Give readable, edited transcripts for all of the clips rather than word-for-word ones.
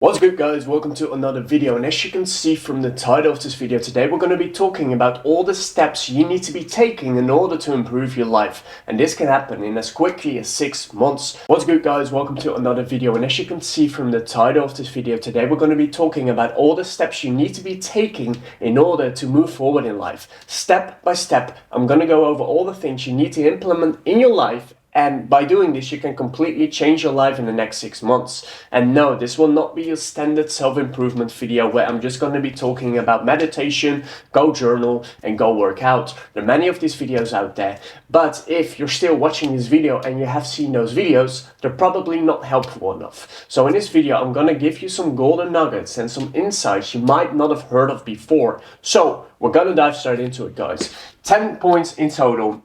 What's good, guys? Welcome to another video, and as you can see from the title of this video today, we're going to be talking about all the steps you need to be taking in order to improve your life, and this can happen in as quickly as 6 months. What's good, guys? Welcome to another video, and as you can see from the title of this video today, we're going to be talking about all the steps you need to be taking in order to move forward in life. Step by step, I'm going to go over all the things you need to implement in your life. And by doing this, you can completely change your life in the next 6 months. And no, this will not be a standard self-improvement video where I'm just going to be talking about meditation, go journal, and go work out. There are many of these videos out there. But if you're still watching this video and you have seen those videos, they're probably not helpful enough. So in this video, I'm going to give you some golden nuggets and some insights you might not have heard of before. So we're going to dive straight into it, guys. 10 points in total.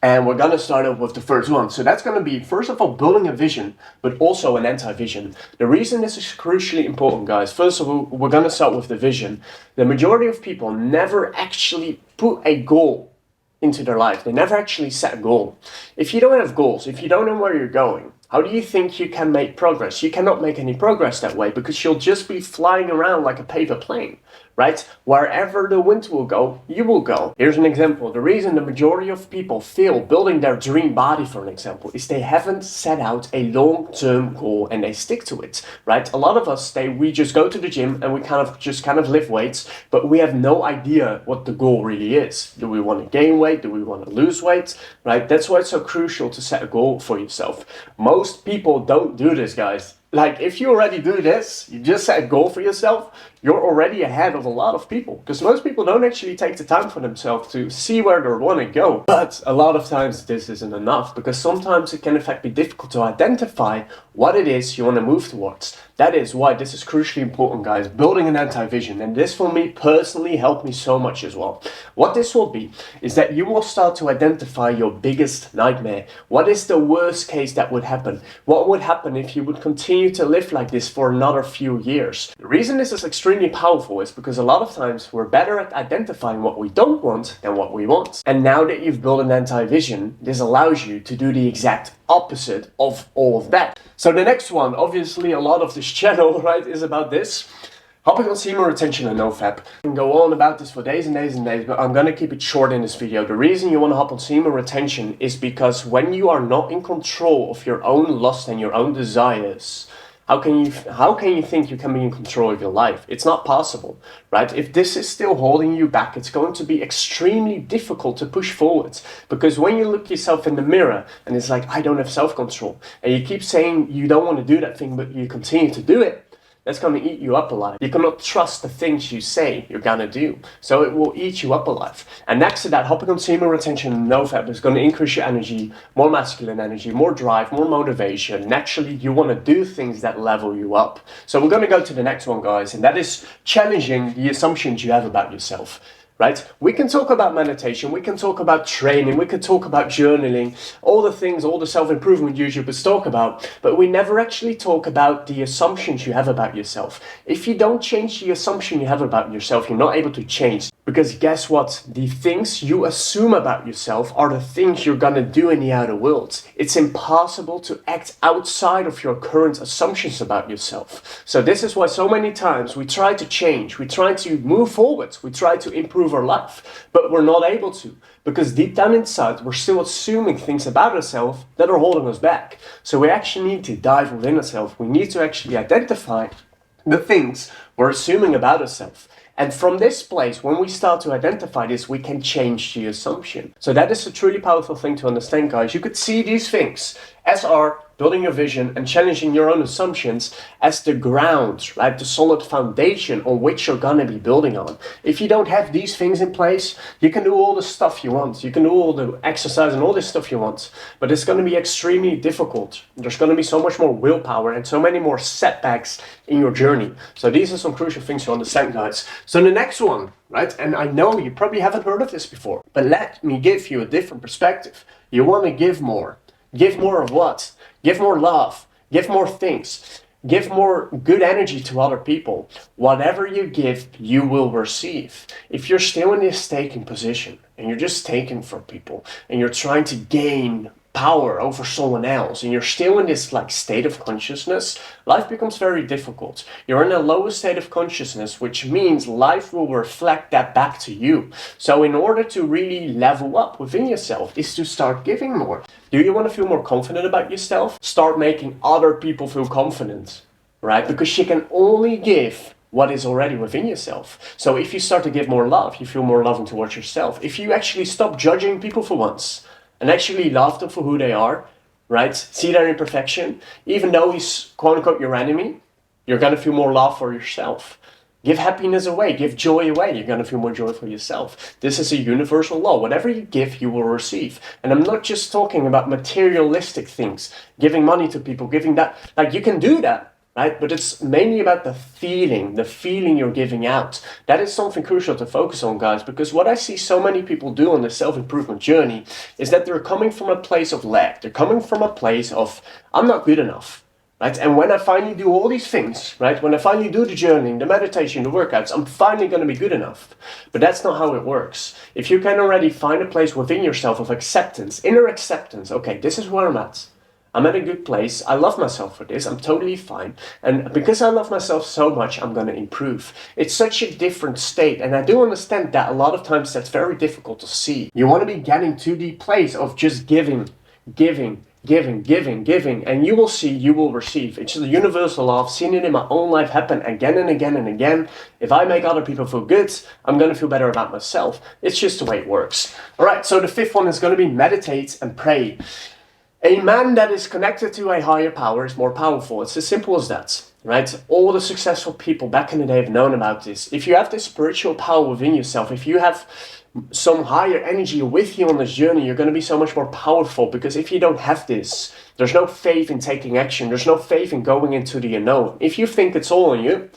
And we're going to start off with the first one. So that's going to be, first of all, building a vision, but also an anti-vision. The reason this is crucially important, guys, first of all, we're going to start with the vision. The majority of people never actually put a goal into their life. They never actually set a goal. If you don't have goals, if you don't know where you're going, how do you think you can make progress? You cannot make any progress that way because you'll just be flying around like a paper plane, right? Wherever the wind will go, you will go. Here's an example. The reason the majority of people fail building their dream body, for an example, is they haven't set out a long-term goal and they stick to it, right? A lot of us, we just go to the gym and we kind of lift weights, but we have no idea what the goal really is. Do we want to gain weight? Do we want to lose weight, right? That's why it's so crucial to set a goal for yourself. Most people don't do this, guys. Like, if you already do this, you just set a goal for yourself, you're already ahead of a lot of people. Because most people don't actually take the time for themselves to see where they want to go. But a lot of times this isn't enough, because sometimes it can in fact be difficult to identify what it is you want to move towards. That is why this is crucially important, guys, building an anti-vision. And this for me personally helped me so much as well. What this will be is that you will start to identify your biggest nightmare. What is the worst case that would happen? What would happen if you would continue to live like this for another few years? The reason this is extremely powerful is because a lot of times we're better at identifying what we don't want than what we want. And now that you've built an anti-vision, this allows you to do the exact opposite of all of that. So the next one, obviously a lot of this channel, right, is about this. Hopping on semen retention and NoFap. I can go on about this for days and days and days, but I'm going to keep it short in this video. The reason you want to hop on semen retention is because when you are not in control of your own lust and your own desires, how can you think you can be in control of your life? It's not possible, right? If this is still holding you back, it's going to be extremely difficult to push forwards. Because when you look yourself in the mirror and it's like, I don't have self-control, and you keep saying you don't want to do that thing, but you continue to do it, that's going to eat you up alive. You cannot trust the things you say you're going to do. So it will eat you up alive. And next to that, hopping on semen retention and NoFap is going to increase your energy, more masculine energy, more drive, more motivation. Naturally, you want to do things that level you up. So we're going to go to the next one, guys, and that is challenging the assumptions you have about yourself. Right? We can talk about meditation, we can talk about training, we can talk about journaling, all the things, all the self-improvement YouTubers talk about, but we never actually talk about the assumptions you have about yourself. If you don't change the assumption you have about yourself, you're not able to change. Because guess what? The things you assume about yourself are the things you're gonna do in the outer world. It's impossible to act outside of your current assumptions about yourself. So this is why so many times we try to change, we try to move forward, we try to improve our life, but we're not able to. Because deep down inside, we're still assuming things about ourselves that are holding us back. So we actually need to dive within ourselves. We need to actually identify the things we're assuming about ourselves. And from this place, when we start to identify this, we can change the assumption. So that is a truly powerful thing to understand, guys. You could see these things as are building your vision and challenging your own assumptions as the ground, right? The solid foundation on which you're gonna be building on. If you don't have these things in place, you can do all the stuff you want. You can do all the exercise and all this stuff you want, but it's gonna be extremely difficult. There's gonna be so much more willpower and so many more setbacks in your journey. So these are some crucial things to understand, guys. So the next one, right? And I know you probably haven't heard of this before, but let me give you a different perspective. You wanna give more. Give more of what? Give more love. Give more things. Give more good energy to other people. Whatever you give, you will receive. If you're still in this taking position and you're just taking from people and you're trying to gain power over someone else and you're still in this like state of consciousness, life becomes very difficult. You're in a lower state of consciousness, which means life will reflect that back to you. So in order to really level up within yourself is to start giving more. Do you want to feel more confident about yourself? Start making other people feel confident, right? Because you can only give what is already within yourself. So if you start to give more love, you feel more loving towards yourself. If you actually stop judging people for once and actually love them for who they are, right? See their imperfection, even though he's quote unquote your enemy, you're gonna feel more love for yourself. Give happiness away, give joy away, you're gonna feel more joy for yourself. This is a universal law. Whatever you give, you will receive. And I'm not just talking about materialistic things, giving money to people, giving that, like you can do that, right? But it's mainly about the feeling you're giving out. That is something crucial to focus on, guys, because what I see so many people do on the self-improvement journey is that they're coming from a place of lack. They're coming from a place of, I'm not good enough, right? And when I finally do all these things, right? When I finally do the journaling, the meditation, the workouts, I'm finally going to be good enough. But that's not how it works. If you can already find a place within yourself of acceptance, inner acceptance, okay, this is where I'm at. I'm at a good place. I love myself for this. I'm totally fine. And because I love myself so much, I'm going to improve. It's such a different state. And I do understand that a lot of times that's very difficult to see. You want to be getting to the place of just giving. And you will see, you will receive. It's the universal law. I've seen it in my own life happen again and again and again. If I make other people feel good, I'm going to feel better about myself. It's just the way it works. All right, so the fifth one is going to be meditate and pray. A man that is connected to a higher power is more powerful. It's as simple as that, right? All the successful people back in the day have known about this. If you have this spiritual power within yourself, if you have some higher energy with you on this journey, you're going to be so much more powerful, because if you don't have this, there's no faith in taking action. There's no faith in going into the unknown. If you think it's all on you,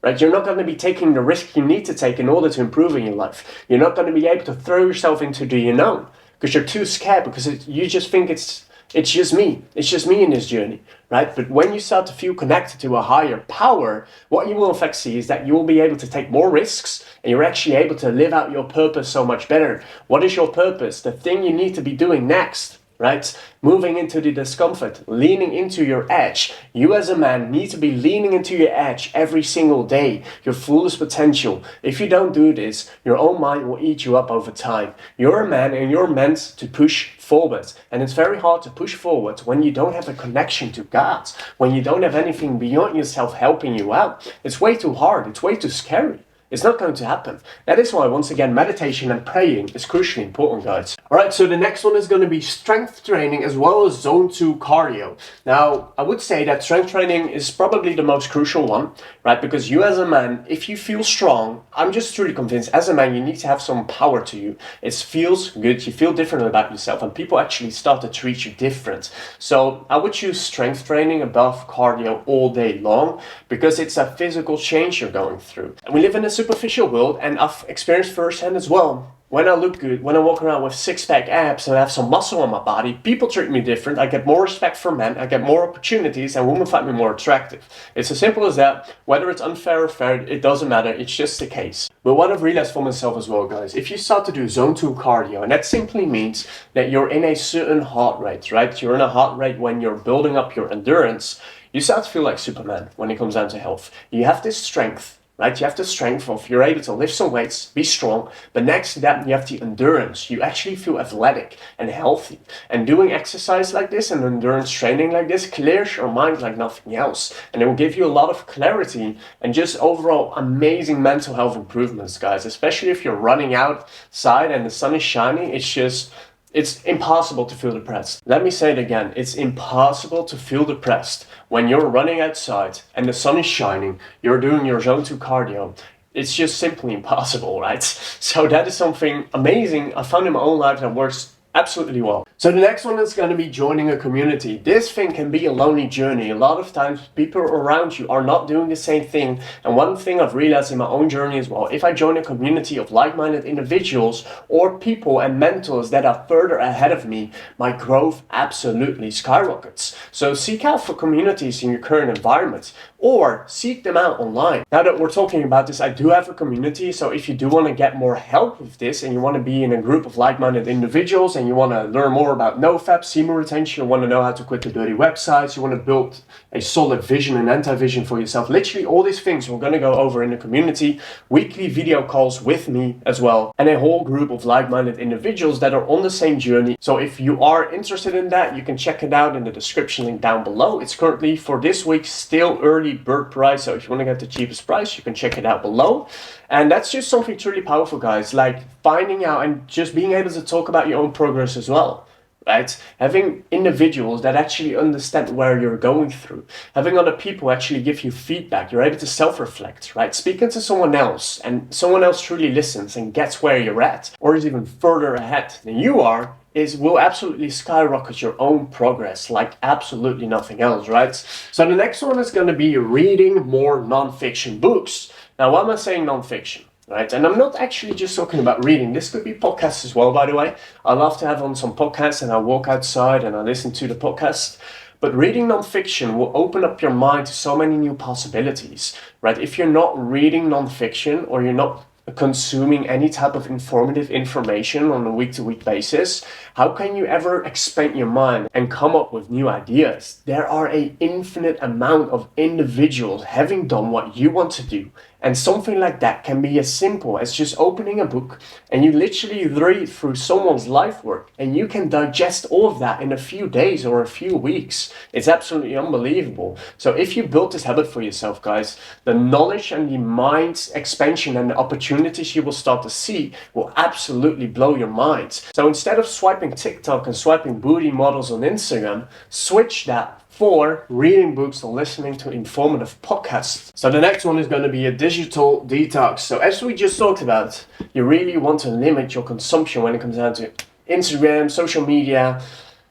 right, you're not going to be taking the risk you need to take in order to improve in your life. You're not going to be able to throw yourself into the unknown because you're too scared, because you just think it's just me in this journey, right? But when you start to feel connected to a higher power, what you will in fact see is that you will be able to take more risks and you're actually able to live out your purpose so much better. What is your purpose? The thing you need to be doing next, right? Moving into the discomfort, leaning into your edge. You as a man need to be leaning into your edge every single day, your fullest potential. If you don't do this, your own mind will eat you up over time. You're a man and you're meant to push forward. And it's very hard to push forward when you don't have a connection to God, when you don't have anything beyond yourself helping you out. It's way too hard. It's way too scary. It's not going to happen. That is why, once again, meditation and praying is crucially important, guys. All right, so the next one is going to be strength training as well as zone 2 cardio. Now, I would say that strength training is probably the most crucial one, right? Because you as a man, if you feel strong, I'm just truly convinced, as a man, you need to have some power to you. It feels good, you feel different about yourself, and people actually start to treat you different. So I would choose strength training above cardio all day long, because it's a physical change you're going through. And we live in a superficial world, and I've experienced firsthand as well. When I look good, when I walk around with six-pack abs and I have some muscle on my body, people treat me different. I get more respect from men, I get more opportunities, and women find me more attractive. It's as simple as that. Whether it's unfair or fair, it doesn't matter. It's just the case. But what I've realized for myself as well, guys, if you start to do zone 2 cardio, and that simply means that you're in a certain heart rate, right? You're in a heart rate when you're building up your endurance, you start to feel like Superman when it comes down to health. You have this strength, right? You have the strength of, you're able to lift some weights, be strong, but next to that, you have the endurance. You actually feel athletic and healthy. And doing exercise like this and endurance training like this clears your mind like nothing else. And it will give you a lot of clarity and just overall amazing mental health improvements, guys. Especially if you're running outside and the sun is shining, it's impossible to feel depressed. Let me say it again. It's impossible to feel depressed when you're running outside and the sun is shining, you're doing your zone 2 cardio. It's just simply impossible, right? So that is something amazing I found in my own life that works absolutely well. So the next one is going to be joining a community. This thing can be a lonely journey. A lot of times people around you are not doing the same thing. And one thing I've realized in my own journey as well, if I join a community of like-minded individuals or people and mentors that are further ahead of me, my growth absolutely skyrockets. So seek out for communities in your current environment or seek them out online. Now that we're talking about this, I do have a community. So if you do want to get more help with this and you want to be in a group of like-minded individuals and and you want to learn more about NoFap, semen retention, you want to know how to quit the dirty websites, you want to build a solid vision and anti-vision for yourself, literally all these things we're going to go over in the community, weekly video calls with me as well, and a whole group of like-minded individuals that are on the same journey. So if you are interested in that, you can check it out in the description link down below. It's currently for this week still early bird price, so if you want to get the cheapest price, you can check it out below. And that's just something truly powerful, guys, like finding out and just being able to talk about your own progress as well, right? Having individuals that actually understand where you're going through, having other people actually give you feedback, you're able to self-reflect, right? Speaking to someone else and someone else truly listens and gets where you're at or is even further ahead than you are, will absolutely skyrocket your own progress like absolutely nothing else, right? So the next one is going to be reading more non-fiction books. Now, why am I saying non-fiction? Right, and I'm not actually just talking about reading. This could be podcasts as well, by the way. I love to have on some podcasts and I walk outside and I listen to the podcast. But reading non-fiction will open up your mind to so many new possibilities, right? If you're not reading non-fiction or you're not consuming any type of informative information on a week-to-week basis, how can you ever expand your mind and come up with new ideas? There are an infinite amount of individuals having done what you want to do. And something like that can be as simple as just opening a book and you literally read through someone's life work and you can digest all of that in a few days or a few weeks. It's absolutely unbelievable. So if you build this habit for yourself, guys, the knowledge and the mind expansion and the opportunities you will start to see will absolutely blow your mind. So instead of swiping TikTok and swiping booty models on Instagram, switch that for reading books or listening to informative podcasts. So the next one is going to be a digital detox. So as we just talked about, you really want to limit your consumption when it comes down to Instagram, social media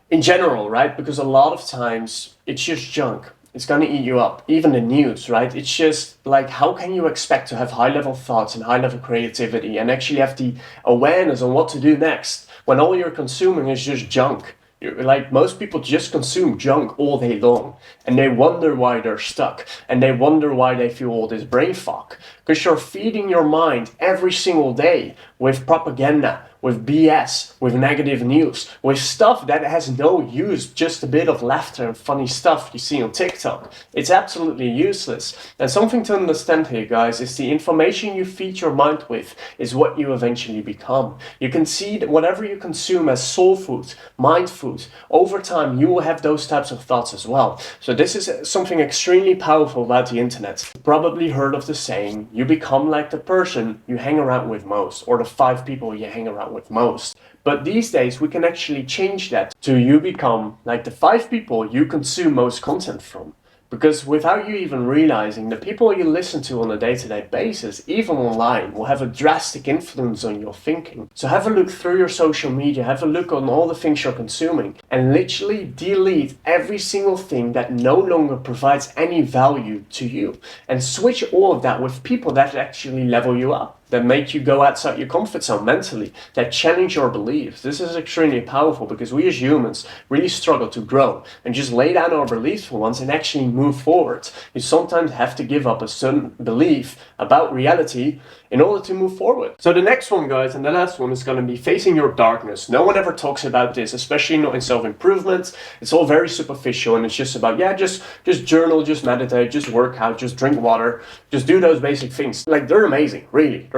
in general, right? Because a lot of times it's just junk. It's going to eat you up. Even the news, right? It's just like, how can you expect to have high-level thoughts and high-level creativity and actually have the awareness on what to do next when all you're consuming is just junk? Like, most people just consume junk all day long and they wonder why they're stuck and they wonder why they feel all this brain fog, because you're feeding your mind every single day with propaganda, with BS, with negative news, with stuff that has no use, just a bit of laughter and funny stuff you see on TikTok. It's absolutely useless. And something to understand here, guys, is the information you feed your mind with is what you eventually become. You can see that whatever you consume as soul food, mind food, over time you will have those types of thoughts as well. So this is something extremely powerful about the internet. You've probably heard of the saying, you become like the person you hang around with most, or the 5 people you hang around with most. But these days we can actually change that to you become like the 5 people you consume most content from. Because without you even realizing, the people you listen to on a day-to-day basis, even online, will have a drastic influence on your thinking. So have a look through your social media, have a look on all the things you're consuming, and literally delete every single thing that no longer provides any value to you. And switch all of that with people that actually level you up, that make you go outside your comfort zone mentally, that challenge your beliefs. This is extremely powerful because we as humans really struggle to grow and just lay down our beliefs for once and actually move forward. You sometimes have to give up a certain belief about reality in order to move forward. So the next one, guys, and the last one, is going to be facing your darkness. No one ever talks about this, especially not in self-improvement. It's all very superficial and it's just about, yeah, just journal, just meditate, just work out, just drink water, just do those basic things. Like, they're amazing, really.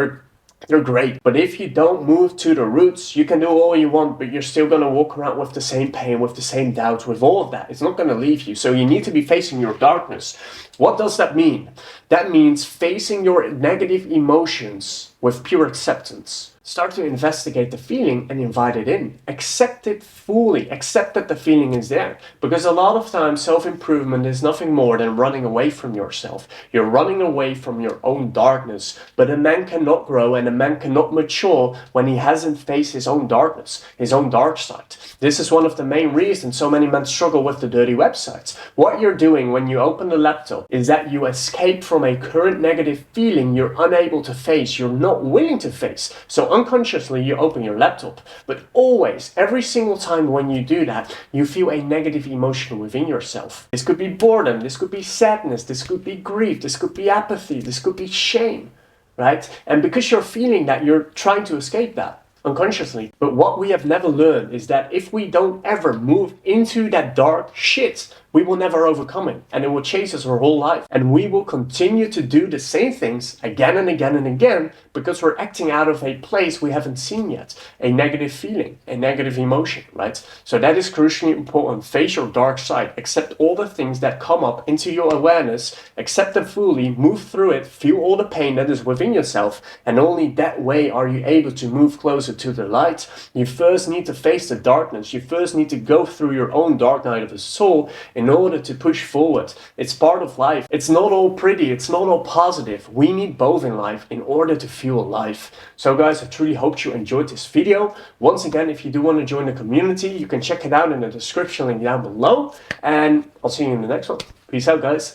They're great. But if you don't move to the roots, you can do all you want, but you're still going to walk around with the same pain, with the same doubts, with all of that. It's not going to leave you. So you need to be facing your darkness. What does that mean? That means facing your negative emotions with pure acceptance. Start to investigate the feeling and invite it in. Accept it fully. Accept that the feeling is there. Because a lot of times self-improvement is nothing more than running away from yourself. You're running away from your own darkness. But a man cannot grow and a man cannot mature when he hasn't faced his own darkness, his own dark side. This is one of the main reasons so many men struggle with the dirty websites. What you're doing when you open the laptop is that you escape from a current negative feeling you're unable to face, you're not willing to face. So unconsciously you open your laptop, but always, every single time when you do that, you feel a negative emotion within yourself. This could be boredom, this could be sadness, this could be grief, this could be apathy, this could be shame, right? And because you're feeling that, you're trying to escape that. unconsciously. But what we have never learned is that if we don't ever move into that dark shit, we will never overcome it, and it will chase us our whole life. And we will continue to do the same things again and again and again because we're acting out of a place we haven't seen yet, a negative feeling, a negative emotion, right? So that is crucially important. Face your dark side, accept all the things that come up into your awareness, accept them fully, move through it, feel all the pain that is within yourself, and only that way are you able to move closer to the light. You first need to face the darkness. You first need to go through your own dark night of the soul in order to push forward. It's part of life. It's not all pretty. It's not all positive. We need both in life in order to feel alive. So guys, I truly hope you enjoyed this video. Once again, if you do want to join the community, you can check it out in the description link down below. And I'll see you in the next one. Peace out, guys.